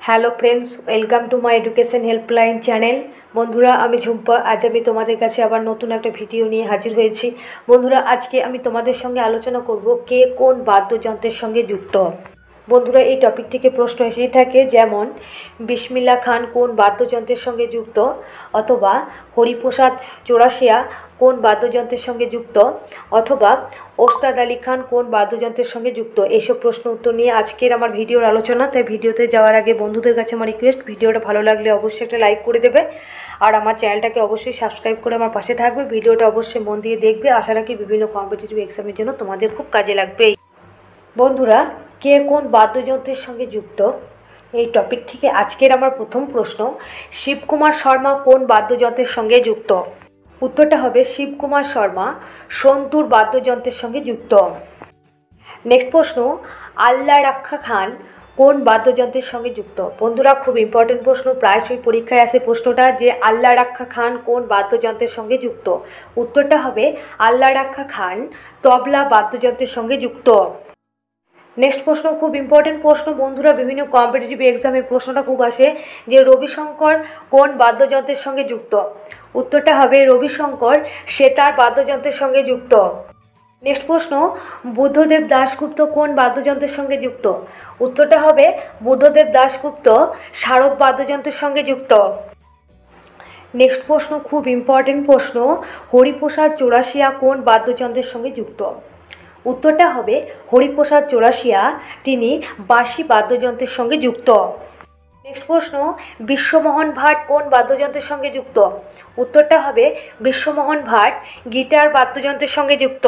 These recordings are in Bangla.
Hello friends, welcome to my education helpline channel. বন্ধুরা, আমি ঝুম্পা। আজ আমি তোমাদের কাছে আবার নতুন একটা ভিডিও নিয়ে হাজির হয়েছি। বন্ধুরা, আজকে আমি তোমাদের সঙ্গে আলোচনা করব কে কোন বাদ্যযন্ত্রের সঙ্গে যুক্ত। বন্ধুরা, এই টপিক থেকে প্রশ্ন এসেই থাকে, যেমন বিসমিল্লাহ খান কোন বাদ্যযন্ত্রের সঙ্গে যুক্ত, অথবা হরিপ্রসাদ চৌরাশিয়া কোন বাদ্যযন্ত্রের সঙ্গে যুক্ত, অথবা ওস্তাদ আলী খান কোন বাদ্যযন্ত্রের সঙ্গে যুক্ত। এইসব প্রশ্ন উত্তর নিয়ে আজকের আমার ভিডিওর আলোচনা। তাই ভিডিওতে যাওয়ার আগে বন্ধুদের কাছে আমার রিকোয়েস্ট, ভিডিওটা ভালো লাগলে অবশ্যই একটা লাইক করে দেবে, আর আমার চ্যানেলটাকে অবশ্যই সাবস্ক্রাইব করে আমার পাশে থাকবে। ভিডিওটা অবশ্যই মন দিয়ে দেখবে। আশা রাখি বিভিন্ন কম্পিটিটিভ এক্সামের জন্য তোমাদের খুব কাজে লাগবে। বন্ধুরা, কে কোন বাদ্যযন্ত্রের সঙ্গে যুক্ত, এই টপিক থেকে আজকের আমার প্রথম প্রশ্ন, শিবকুমার শর্মা কোন বাদ্যযন্ত্রের সঙ্গে যুক্ত। উত্তরটা হবে শিবকুমার শর্মা সন্তুর বাদ্যযন্ত্রের সঙ্গে যুক্ত। নেক্সট প্রশ্ন, আল্লাহ রাখা খান কোন বাদ্যযন্ত্রের সঙ্গে যুক্ত। বন্ধুরা, খুব ইম্পর্টেন্ট প্রশ্ন, প্রায়শই পরীক্ষায় আসে প্রশ্নটা, যে আল্লাহ রাখা খান কোন বাদ্যযন্ত্রের সঙ্গে যুক্ত। উত্তরটা হবে আল্লাহ রাখা খান তবলা বাদ্যযন্ত্রের সঙ্গে যুক্ত। নেক্সট প্রশ্ন, খুব ইম্পর্টেন্ট প্রশ্ন বন্ধুরা, বিভিন্ন কম্পিটিটিভ এক্সামে প্রশ্নটা খুব আসে, যে রবিশঙ্কর কোন বাদ্যযন্ত্রের সঙ্গে যুক্ত। উত্তরটা হবে রবিশঙ্কর সেতার বাদ্যযন্ত্রের সঙ্গে যুক্ত। নেক্সট প্রশ্ন, বুদ্ধদেব দাশগুপ্ত কোন বাদ্যযন্ত্রের সঙ্গে যুক্ত। উত্তরটা হবে বুদ্ধদেব দাশগুপ্ত শারদ বাদ্যযন্ত্রের সঙ্গে যুক্ত। নেক্সট প্রশ্ন, খুব ইম্পর্টেন্ট প্রশ্ন, হরিপ্রসাদ চৌরাশিয়া কোন বাদ্যযন্ত্রের সঙ্গে যুক্ত। উত্তরটা হবে হরিপ্রসাদ চৌরাশিয়া তিনি বাঁশি বাদ্যযন্ত্রের সঙ্গে যুক্ত। নেক্সট প্রশ্ন, বিশ্বমোহন ভাট কোন বাদ্যযন্ত্রের সঙ্গে যুক্ত। উত্তরটা হবে বিশ্বমোহন ভাট গিটার বাদ্যযন্ত্রের সঙ্গে যুক্ত।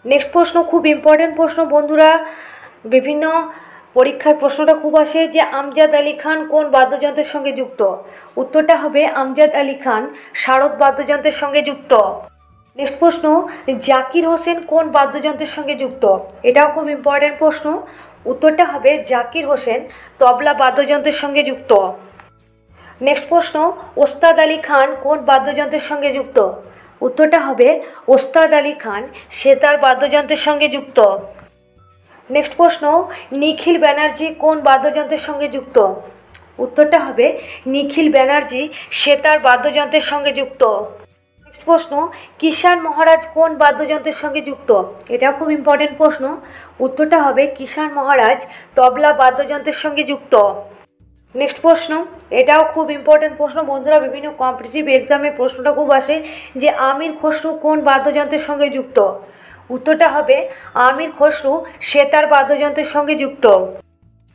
নেক্সট প্রশ্ন, খুব ইম্পর্টেন্ট প্রশ্ন বন্ধুরা, বিভিন্ন পরীক্ষায় প্রশ্নটা খুব আসে, যে আমজাদ আলী খান কোন বাদ্যযন্ত্রের সঙ্গে যুক্ত। উত্তরটা হবে আমজাদ আলী খান শারদ বাদ্যযন্ত্রের সঙ্গে যুক্ত। নেক্সট প্রশ্ন, জাকির হোসেন কোন বাদ্যযন্ত্রের সঙ্গে যুক্ত। এটাও খুব ইম্পর্টেন্ট প্রশ্ন। উত্তরটা হবে জাকির হোসেন তবলা বাদ্যযন্ত্রের সঙ্গে যুক্ত। নেক্সট প্রশ্ন, ওস্তাদ আলী খান কোন বাদ্যযন্ত্রের সঙ্গে যুক্ত। উত্তরটা হবে ওস্তাদ আলী খান সেতার বাদ্যযন্ত্রের সঙ্গে যুক্ত। নেক্সট প্রশ্ন, নিখিল ব্যানার্জি কোন বাদ্যযন্ত্রের সঙ্গে যুক্ত। উত্তরটা হবে নিখিল ব্যানার্জি সেতার বাদ্যযন্ত্রের সঙ্গে যুক্ত। নেক্সট প্রশ্ন, কিষাণ মহারাজ কোন বাদ্যযন্ত্রের সঙ্গে যুক্ত। এটাও খুব ইম্পর্টেন্ট প্রশ্ন। উত্তরটা হবে কিষাণ মহারাজ তবলা বাদ্যযন্ত্রের সঙ্গে যুক্ত। নেক্সট প্রশ্ন, এটাও খুব ইম্পর্টেন্ট প্রশ্ন বন্ধুরা, বিভিন্ন কম্পিটিটিভ এক্সামে প্রশ্নটা খুব আসে, যে আমির খসরু কোন বাদ্যযন্ত্রের সঙ্গে যুক্ত। উত্তরটা হবে আমির খসরু সেতার বাদ্যযন্ত্রের সঙ্গে যুক্ত।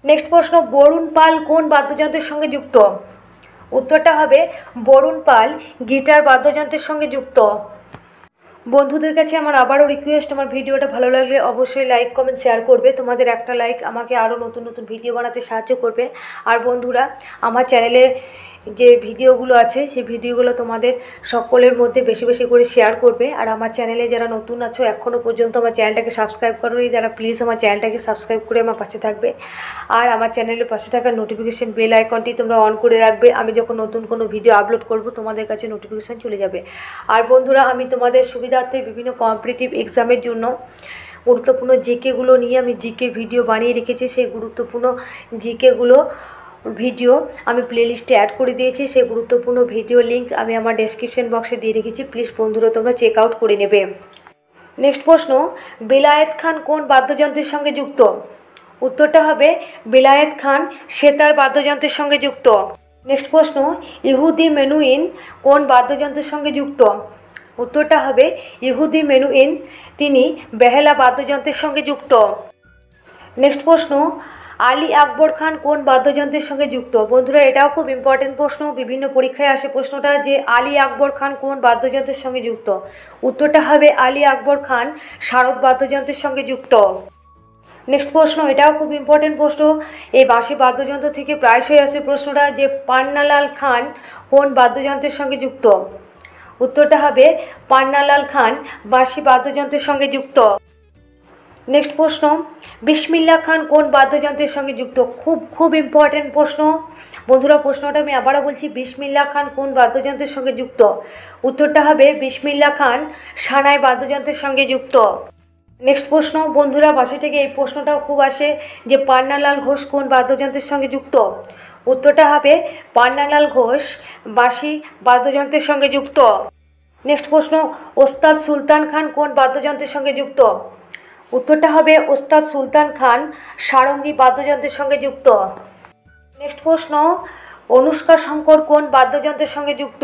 নেক্সট প্রশ্ন, বরুণ পাল কোন বাদ্যযন্ত্রের সঙ্গে যুক্ত। উত্তরটা হবে বরুণ পাল গিটার বাদ্যযন্ত্রের সঙ্গে যুক্ত। বন্ধুদের কাছে আমার আবারও রিকোয়েস্ট, আমার ভিডিওটা ভালো লাগলে অবশ্যই লাইক কমেন্ট শেয়ার করবে। তোমাদের একটা লাইক আমাকে আরও নতুন নতুন ভিডিও বানাতে সাহায্য করবে। আর বন্ধুরা, আমার চ্যানেলে যে ভিডিওগুলো আছে সেই ভিডিওগুলো তোমাদের সকলের মধ্যে বেশি বেশি করে শেয়ার করবে। আর আমার চ্যানেলে যারা নতুন আছো, এখনও পর্যন্ত আমার চ্যানেলটাকে সাবস্ক্রাইব করোনি, যারা প্লিজ আমার চ্যানেলটাকে সাবস্ক্রাইব করে আমার পাশে থাকবে। আর আমার চ্যানেলের পাশে থাকা নোটিফিকেশন বেল আইকনটি তোমরা অন করে রাখবে। আমি যখন নতুন কোনো ভিডিও আপলোড করব তোমাদের কাছে নোটিফিকেশন চলে যাবে। আর বন্ধুরা, আমি তোমাদের সুবিধার্থে বিভিন্ন কম্পিটিটিভ এক্সামের জন্য গুরুত্বপূর্ণ জিকেগুলো নিয়ে আমি জিকে ভিডিও বানিয়ে রেখেছি। সেই গুরুত্বপূর্ণ জিকেগুলো ভিডিও আমি প্লেলিস্টে অ্যাড করে দিয়েছি। সেই গুরুত্বপূর্ণ ভিডিও লিঙ্ক আমি আমার ডেসক্রিপশন বক্সে দিয়ে রেখেছি। প্লিজ বন্ধুরা, তোমরা চেক আউট করে নেবে। নেক্সট প্রশ্ন, বেলায়েত খান কোন বাদ্যযন্ত্রের সঙ্গে যুক্ত। উত্তরটা হবে বেলায়েত খান সেতার বাদ্যযন্ত্রের সঙ্গে যুক্ত। নেক্সট প্রশ্ন, ইহুদি মেনুইন কোন বাদ্যযন্ত্রের সঙ্গে যুক্ত। উত্তরটা হবে ইহুদি মেনুইন তিনি বেহেলা বাদ্যযন্ত্রের সঙ্গে যুক্ত। নেক্সট প্রশ্ন, আলী আকবর খান কোন বাদ্যযন্ত্রের সঙ্গে যুক্ত। বন্ধুরা, এটাও খুব ইম্পর্টেন্ট প্রশ্ন, বিভিন্ন পরীক্ষায় আসে প্রশ্নটা, যে আলী আকবর খান কোন বাদ্যযন্ত্রের সঙ্গে যুক্ত। উত্তরটা হবে আলী আকবর খান শারদ বাদ্যযন্ত্রের সঙ্গে যুক্ত। নেক্সট প্রশ্ন, এটাও খুব ইম্পর্টেন্ট প্রশ্ন, এই বাঁশি বাদ্যযন্ত্র থেকে প্রায়শই আসে প্রশ্নটা, যে পান্নালাল খান কোন বাদ্যযন্ত্রের সঙ্গে যুক্ত। উত্তরটা হবে পান্নালাল খান বাঁশি বাদ্যযন্ত্রের সঙ্গে যুক্ত। নেক্সট প্রশ্ন, বিসমিল্লাহ খান কোন বাদ্যযন্ত্রের সঙ্গে যুক্ত। খুব ইম্পর্টেন্ট প্রশ্ন বন্ধুরা, প্রশ্নটা আমি আবারও বলছি, বিসমিল্লাহ খান কোন বাদ্যযন্ত্রের সঙ্গে যুক্ত। উত্তরটা হবে বিসমিল্লাহ খান সানাই বাদ্যযন্ত্রের সঙ্গে যুক্ত। নেক্সট প্রশ্ন বন্ধুরা, বাসা থেকে এই প্রশ্নটাও খুব আসে যে পান্নালাল ঘোষ কোন বাদ্যযন্ত্রের সঙ্গে যুক্ত? উত্তরটা হবে পান্নালাল ঘোষ বাঁশি বাদ্যযন্ত্রের সঙ্গে যুক্ত। নেক্সট প্রশ্ন, ওস্তাদ সুলতান খান কোন বাদ্যযন্ত্রের সঙ্গে যুক্ত? উত্তরটা হবে ওস্তাদ সুলতান খান সারঙ্গী বাদ্যযন্ত্রের সঙ্গে যুক্ত। নেক্সট প্রশ্ন, অনুষ্কা শঙ্কর কোন বাদ্যযন্ত্রের সঙ্গে যুক্ত?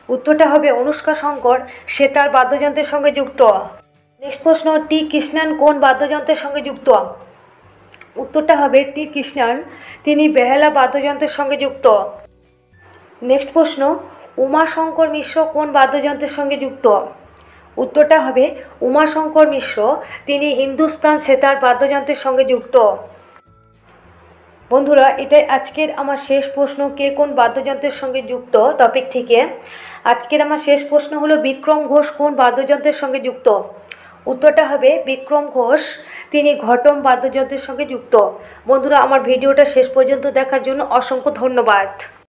উত্তরটা হবে অনুষ্কা শঙ্কর সেতার বাদ্যযন্ত্রের সঙ্গে যুক্ত। নেক্সট প্রশ্ন, টি কৃষ্ণন কোন বাদ্যযন্ত্রের সঙ্গে যুক্ত? উত্তরটা হবে টি কৃষ্ণন তিনি বেহালা বাদ্যযন্ত্রের সঙ্গে যুক্ত। নেক্সট প্রশ্ন, উমাশঙ্কর মিশ্র কোন বাদ্যযন্ত্রের সঙ্গে যুক্ত? উত্তরটা হবে উমাশঙ্কর মিশ্র তিনি হিন্দুস্তান সেতার বাদ্যযন্ত্রের সঙ্গে যুক্ত। বন্ধুরা, এটাই আজকের আমার শেষ প্রশ্ন, কে কোন বাদ্যযন্ত্রের সঙ্গে যুক্ত টপিক থেকে। আজকের আমার শেষ প্রশ্ন হলো বিক্রম ঘোষ কোন বাদ্যযন্ত্রের সঙ্গে যুক্ত? উত্তরটা হবে বিক্রম ঘোষ তিনি ঘটম বাদ্যযন্ত্রের সঙ্গে যুক্ত। বন্ধুরা, আমার ভিডিওটা শেষ পর্যন্ত দেখার জন্য অসংখ্য ধন্যবাদ।